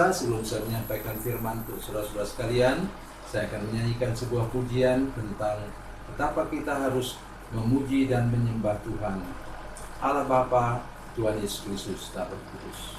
pemirsa, sebelum saya menyampaikan firman untuk saudara-saudara sekalian, saya akan menyanyikan sebuah pujian tentang betapa kita harus memuji dan menyembah Tuhan Allah Bapa, Tuhan Yesus Kristus, dan Roh Kudus.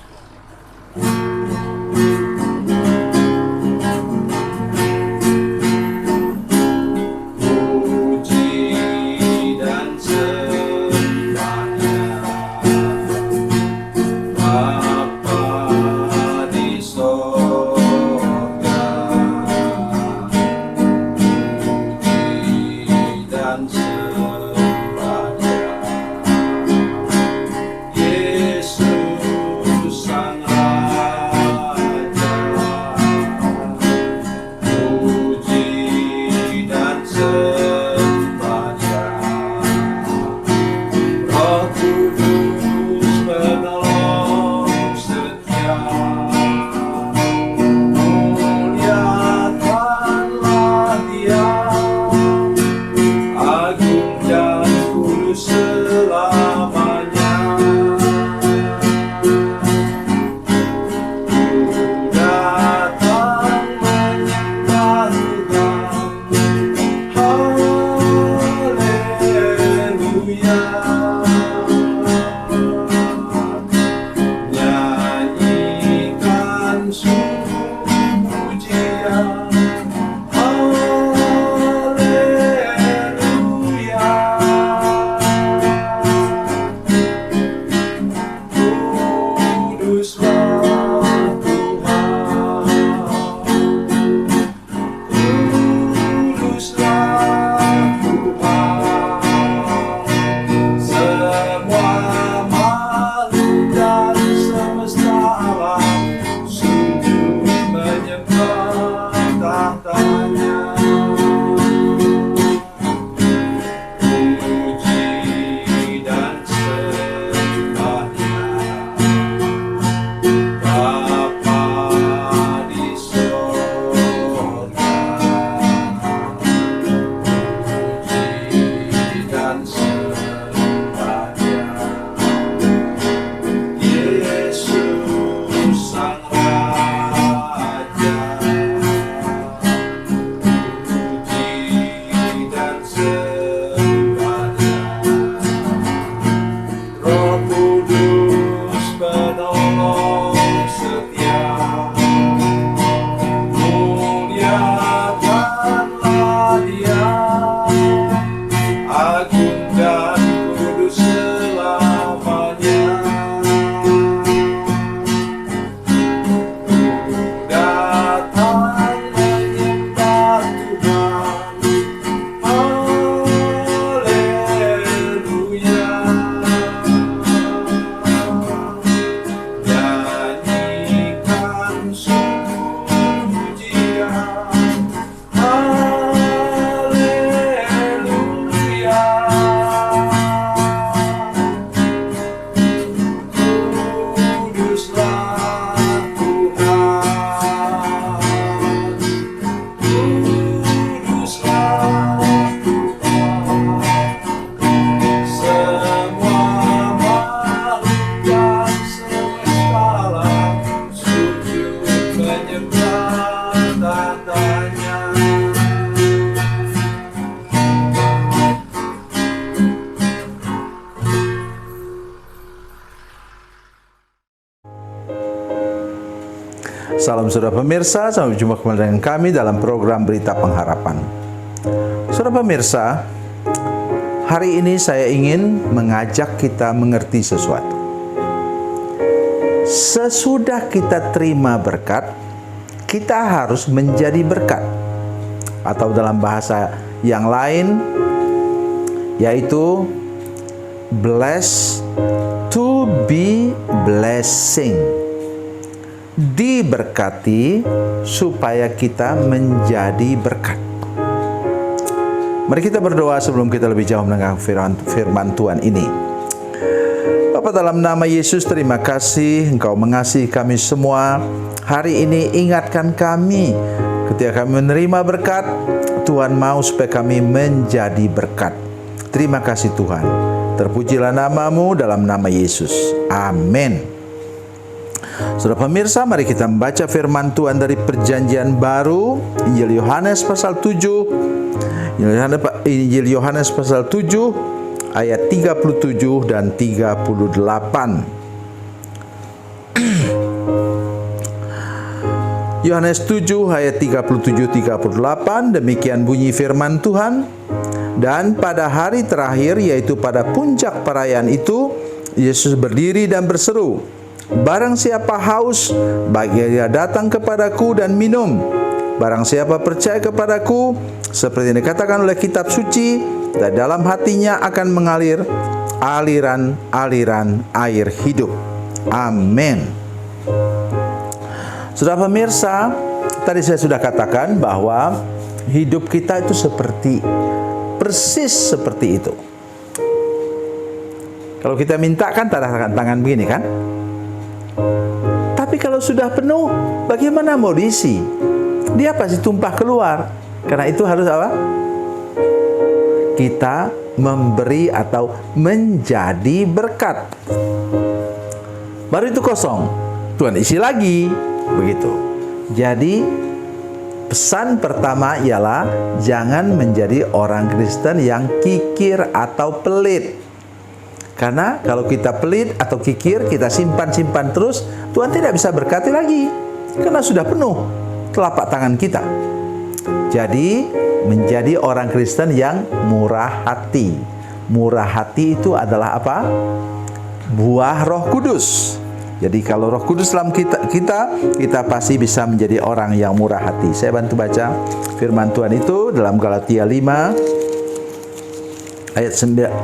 Salam saudara pemirsa, sampai jumpa kembali dengan kami dalam program Berita Pengharapan. Saudara pemirsa, hari ini saya ingin mengajak kita mengerti sesuatu. Sesudah kita terima berkat, kita harus menjadi berkat. Atau dalam bahasa yang lain, yaitu blessed to be blessing. Diberkati supaya kita menjadi berkat. Mari kita berdoa sebelum kita lebih jauh mendengar firman Tuhan ini. Bapa, dalam nama Yesus, terima kasih Engkau mengasihi kami semua. Hari ini ingatkan kami ketika kami menerima berkat, Tuhan mau supaya kami menjadi berkat. Terima kasih Tuhan. Terpujilah namamu dalam nama Yesus. Amin. Saudara pemirsa, mari kita membaca firman Tuhan dari Perjanjian Baru, Injil Yohanes pasal 7. Injil Yohanes pasal 7 ayat 37 dan 38. Yohanes 7 ayat 37-38, demikian bunyi firman Tuhan. Dan pada hari terakhir, yaitu pada puncak perayaan itu, Yesus berdiri dan berseru, "Barang siapa haus, baiknya dia datang kepadaku dan minum. Barang siapa percaya kepadaku, seperti yang dikatakan oleh kitab suci, dari dalam hatinya akan mengalir aliran-aliran air hidup." Amin. Saudara pemirsa, tadi saya sudah katakan bahwa hidup kita itu persis seperti itu. Kalau kita minta kan tanda tangan begini kan? Tapi kalau sudah penuh, bagaimana mau diisi? Dia pasti tumpah keluar. Karena itu harus apa? Kita memberi atau menjadi berkat. Baru itu kosong, Tuhan isi lagi. Begitu. Jadi pesan pertama ialah jangan menjadi orang Kristen yang kikir atau pelit. Karena kalau kita pelit atau kikir, kita simpan-simpan terus, Tuhan tidak bisa berkati lagi. Karena sudah penuh telapak tangan kita. Jadi menjadi orang Kristen yang murah hati. Murah hati itu adalah apa? Buah Roh Kudus. Jadi kalau Roh Kudus dalam kita pasti bisa menjadi orang yang murah hati. Saya bantu baca firman Tuhan itu dalam Galatia 5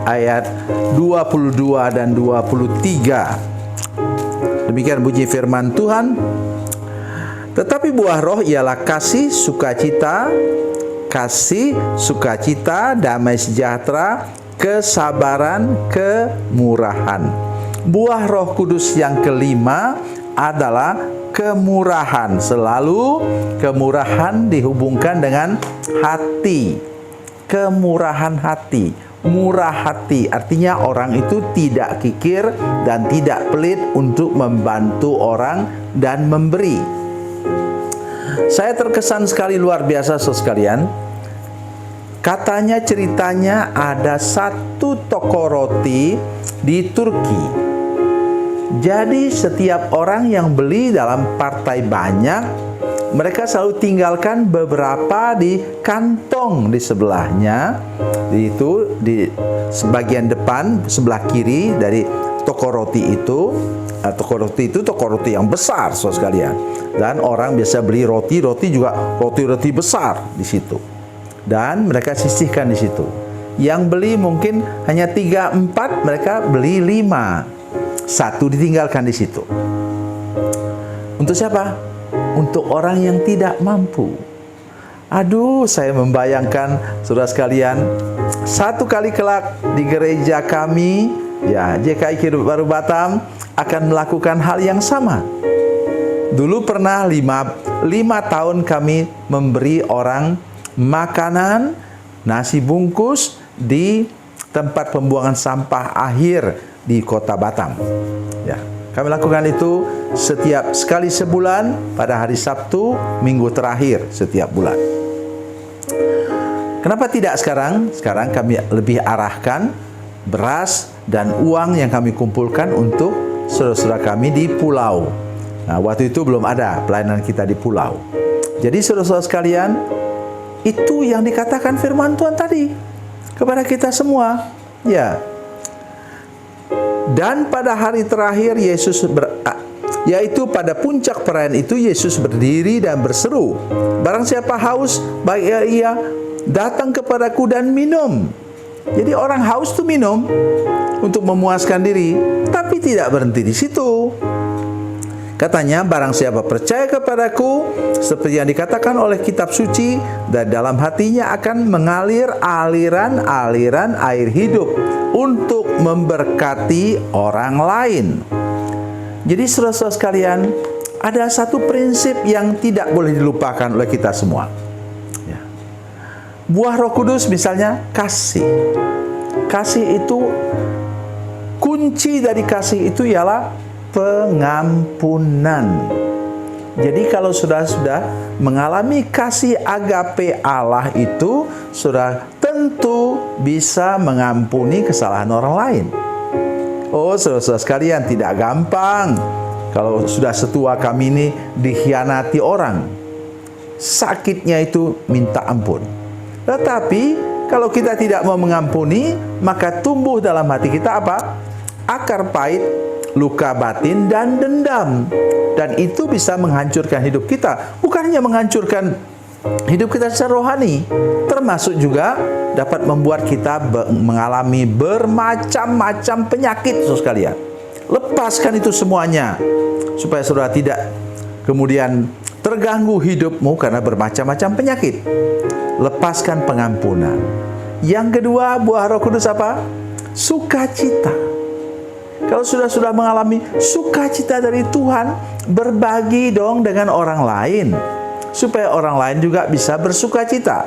ayat 22 dan 23. Demikian bunyi firman Tuhan. Tetapi buah roh ialah kasih, sukacita, damai sejahtera, kesabaran, kemurahan. Buah Roh Kudus yang kelima adalah kemurahan. Selalu kemurahan dihubungkan dengan hati. Kemurahan hati. Murah hati artinya orang itu tidak kikir dan tidak pelit untuk membantu orang dan memberi. Saya terkesan sekali, luar biasa saudara sekalian. Katanya ceritanya ada satu toko roti di Turki. Jadi setiap orang yang beli dalam partai banyak, mereka selalu tinggalkan beberapa di kantong di sebelahnya. Itu di sebagian depan sebelah kiri dari toko roti itu. Toko roti yang besar saudara sekalian. Dan orang biasa beli roti juga roti besar di situ. Dan mereka sisihkan di situ. Yang beli mungkin hanya 3-4, mereka beli 5. 1 ditinggalkan di situ. Untuk siapa? Untuk orang yang tidak mampu. Aduh, saya membayangkan saudara sekalian, satu kali kelak di gereja kami, ya JKI Kehidupan Baru Batam akan melakukan hal yang sama. Dulu pernah 5 tahun kami memberi orang makanan, nasi bungkus di tempat pembuangan sampah akhir di kota Batam. Ya, kami lakukan itu setiap sekali sebulan pada hari Sabtu, minggu terakhir setiap bulan. Kenapa tidak sekarang? Sekarang kami lebih arahkan beras dan uang yang kami kumpulkan untuk saudara-saudara kami di pulau. Nah, waktu itu belum ada pelayanan kita di pulau. Jadi saudara-saudara sekalian, itu yang dikatakan firman Tuhan tadi kepada kita semua. Ya. Dan pada hari terakhir yaitu pada puncak perayaan itu, Yesus berdiri dan berseru, "Barang siapa haus, baiknya ia datang kepadaku dan minum." Jadi orang haus itu minum untuk memuaskan diri, tapi tidak berhenti di situ. Katanya, barang siapa percaya kepadaku, seperti yang dikatakan oleh kitab suci, dan dalam hatinya akan mengalir aliran-aliran air hidup untuk memberkati orang lain. Jadi saudara-saudara sekalian, ada satu prinsip yang tidak boleh dilupakan oleh kita semua. Ya. Buah Roh Kudus misalnya kasih. Kasih itu, kunci dari kasih itu ialah pengampunan. Jadi kalau sudah mengalami kasih agape Allah itu, sudah tentu bisa mengampuni kesalahan orang lain. Oh, saudara-saudara sekalian, tidak gampang. Kalau sudah setua kami ini dikhianati orang, sakitnya itu minta ampun. Tetapi kalau kita tidak mau mengampuni, maka tumbuh dalam hati kita apa? Akar pahit, luka batin, dan dendam. Dan itu bisa menghancurkan hidup kita. Bukan hanya menghancurkan hidup kita secara rohani, termasuk juga dapat membuat kita mengalami bermacam-macam penyakit, saudara sekalian. Lepaskan itu semuanya, supaya saudara tidak kemudian terganggu hidupmu karena bermacam-macam penyakit. Lepaskan pengampunan. Yang kedua, buah Roh Kudus apa? Sukacita. Kalau sudah mengalami sukacita dari Tuhan, berbagi dong dengan orang lain, supaya orang lain juga bisa bersukacita.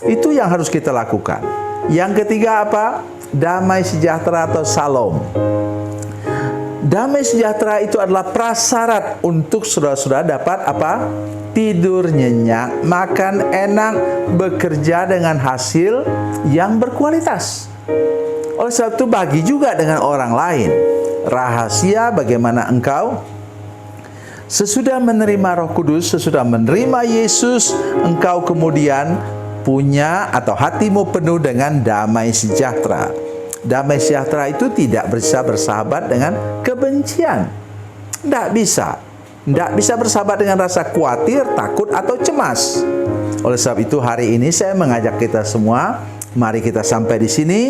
Itu yang harus kita lakukan. Yang ketiga apa? Damai sejahtera atau Shalom. Damai sejahtera itu adalah prasyarat untuk saudara-saudara dapat apa? Tidur nyenyak, makan enak, bekerja dengan hasil yang berkualitas. Oleh sebab itu bagi juga dengan orang lain. Rahasia bagaimana engkau sesudah menerima Roh Kudus, sesudah menerima Yesus, engkau kemudian punya atau hatimu penuh dengan damai sejahtera. Damai sejahtera itu tidak bisa bersahabat dengan kebencian. Tidak bisa. Tidak bisa bersahabat dengan rasa khawatir, takut, atau cemas. Oleh sebab itu hari ini saya mengajak kita semua, mari kita sampai di sini.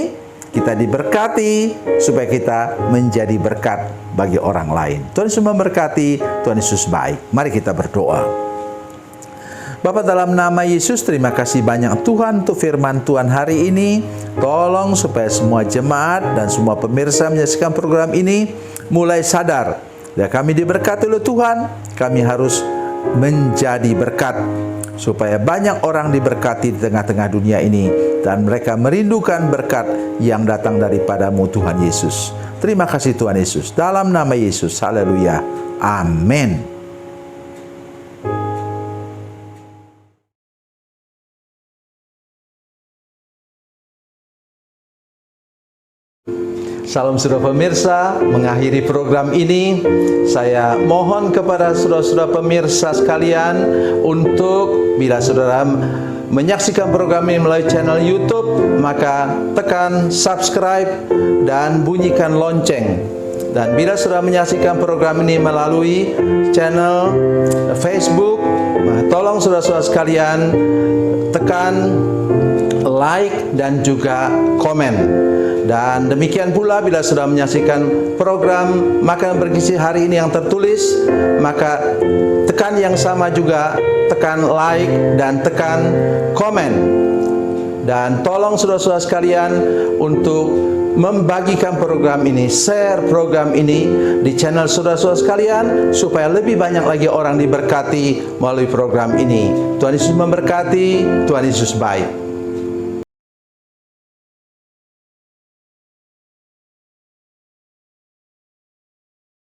Kita diberkati supaya kita menjadi berkat bagi orang lain. Tuhan Yesus memberkati, Tuhan Yesus baik. Mari kita berdoa. Bapa, dalam nama Yesus, terima kasih banyak Tuhan untuk firman Tuhan hari ini. Tolong supaya semua jemaat dan semua pemirsa menyaksikan program ini mulai sadar. Ya, kami diberkati oleh Tuhan, kami harus menjadi berkat. Supaya banyak orang diberkati di tengah-tengah dunia ini, dan mereka merindukan berkat yang datang daripadamu Tuhan Yesus. Terima kasih Tuhan Yesus. Dalam nama Yesus, haleluya. Amin. Salam saudara pemirsa, mengakhiri program ini saya mohon kepada saudara-saudara pemirsa sekalian untuk bila saudara menyaksikan program ini melalui channel YouTube, maka tekan subscribe dan bunyikan lonceng. Dan bila saudara menyaksikan program ini melalui channel Facebook, tolong saudara-saudara sekalian tekan like dan juga komen. Dan demikian pula bila sudah menyaksikan program Makanan Bergizi hari ini yang tertulis, maka tekan yang sama juga, tekan like dan tekan komen. Dan tolong saudara-saudara sekalian untuk membagikan program ini, share program ini di channel saudara-saudara sekalian, supaya lebih banyak lagi orang diberkati melalui program ini. Tuhan Yesus memberkati, Tuhan Yesus baik.